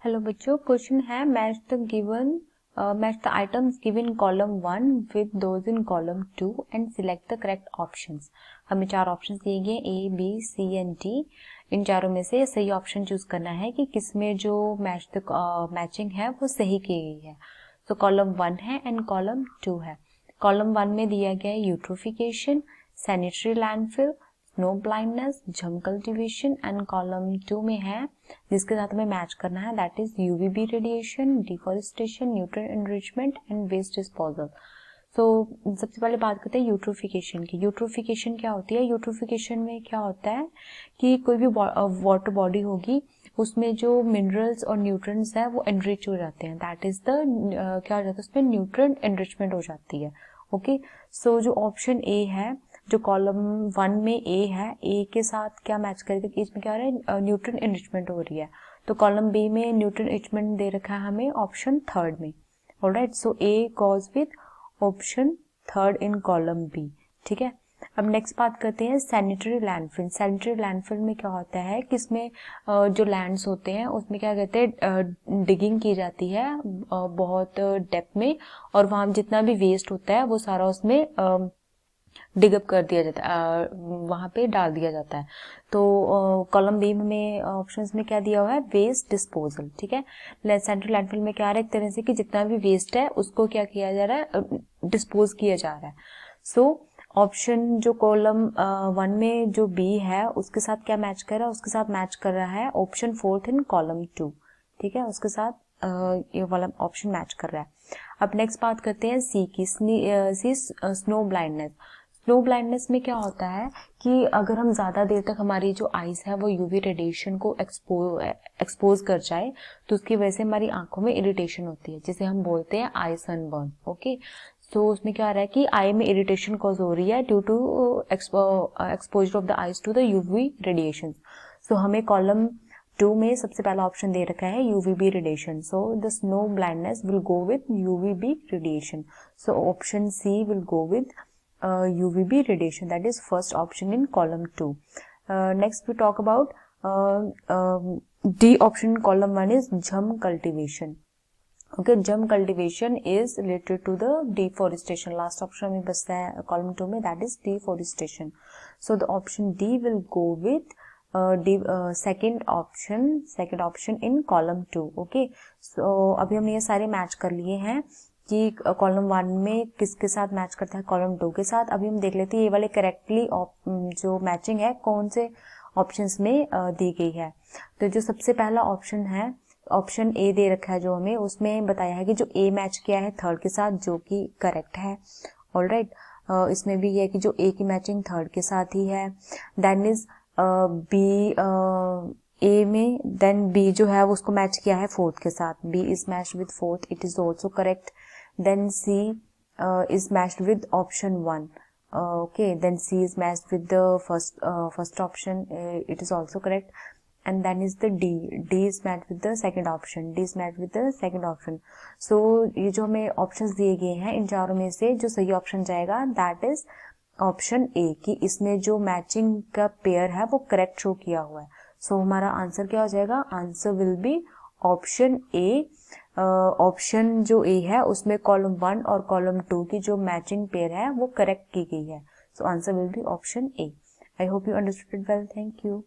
Hello बच्चों, question है match the items given column 1 with those in column 2 and select the correct options. हमें चार options दिए गए A B C and D. इन चारों में से सही ऑप्शन चूज करना है कि किसमें जो मैचिंग है वो सही की गई है। तो कॉलम 1 है एंड कॉलम 2 है। कॉलम 1 में दिया गया है eutrophication, sanitary landfill, snow blindness, jhum cultivation and column 2 में है जिसके साथ हमें मैच करना है that is UVB radiation, deforestation, nutrient enrichment and waste disposal. तो सबसे पहले बात करते हैं यूट्रोफिकेशन की। यूट्रोफिकेशन क्या होती है? यूट्रोफिकेशन में क्या होता है कि कोई भी वाटर बॉडी होगी उसमें जो मिनरल्स और न्यूट्रिएंट्स है वो एनरिच हो जाते हैं, दैट इज द क्या हो जाता है उसमें न्यूट्रिएंट एनरिचमेंट हो जाती है। ओके, सो जो ऑप्शन ए है, जो कॉलम 1 में ए है, ए के साथ क्या मैच करेगा? इसमें क्या हो रहा है? न्यूट्रिएंट एनरिचमेंट हो रही है। तो कॉलम बी में न्यूट्रिएंट एनरिचमेंट दे रखा है हमें ऑप्शन थर्ड में। Alright, so A goes with option third in column B. ठीक है, अब नेक्स्ट बात करते हैं सैनिटरी लैंडफिल। सैनिटरी लैंडफिल में क्या होता है कि इसमें जो लैंड्स होते हैं उसमें क्या कहते हैं डिगिंग की जाती है बहुत डेप्थ में, और वहां जितना भी वेस्ट होता है वो सारा उसमें डिगअप कर दिया जाता है, वहां पे डाल दिया जाता है। तो कॉलम बी में ऑप्शंस में क्या दिया हुआ है? Waste disposal. ठीक है, सेंट्रल लैंडफिल में क्या आ रहा है एक तरह से कि जितना भी वेस्ट है उसको क्या किया जा रहा है? डिस्पोज किया जा रहा है। सो ऑप्शन जो कॉलम 1 में जो बी है उसके साथ क्या मैच कर रहा है? उसके साथ मैच कर रहा है ऑप्शन फोर्थ इन कॉलम 2। ठीक है, उसके साथ ये वाला ऑप्शन मैच कर रहा है। अब नेक्स्ट बात करते हैं सी की। Snow blindness. स्नो ब्लाइंडनेस में क्या होता है कि अगर हम ज्यादा देर तक हमारी जो आईज है वो यूवी रेडिएशन को एक्सपोज कर जाए तो उसकी वजह से हमारी आंखों में इरिटेशन होती है, जिसे हम बोलते हैं आई सनबर्न। ओके, तो उसमें क्या आ रहा है कि आई में इरिटेशन कॉज हो रही है due to exposure of the eyes to the UV radiation. So हमें कॉलम 2 में सबसे पहला ऑप्शन दे रखा है UVB radiation. So the snow blindness will go with UVB radiation. So option C will go with UVB radiation, that is first option in column 2. Next we talk about D option in column 1 is jhum cultivation. Okay, jhum cultivation is related to the deforestation. Last option में बचता है column 2 में, that is deforestation. So the option D will go with second option in column 2. Okay, so अभी हमने ये सारे match कर लिए हैं कि कॉलम 1 में किसके साथ मैच करता है, कॉलम 2 के साथ। अभी हम देख लेते हैं ये वाले करेक्टली जो मैचिंग है कौन से ऑप्शंस में दी गई है। तो जो सबसे पहला ऑप्शन है, ऑप्शन ए दे रखा है जो हमें, उसमें बताया है कि जो ए मैच किया है थर्ड के साथ, जो कि करेक्ट है। ऑलराइट, इसमें भी है कि जो ए की मैचिंग थर्ड के साथ ही है। देन इज बी ए में, देन बी जो है वो उसको मैच किया है फोर्थ के साथ, B is match with fourth, it is also correct. Then C is matched with option 1. Okay, then C is matched with the first option. It is also correct. And then is the D. D is matched with the second option. D is matched with the second option. So ये जो हमें options दिए गए हैं इन चारों में से जो सही option जाएगा that is option A, कि इसमें जो matching का pair है वो correct show किया हुआ है। So हमारा आंसर क्या हो जाएगा? Answer will be option A. Option जो ए है उसमें कॉलम 1 और कॉलम 2 की जो मैचिंग पेयर है वो करेक्ट की गई है। So answer will be option A. I hope you understood well. Thank you.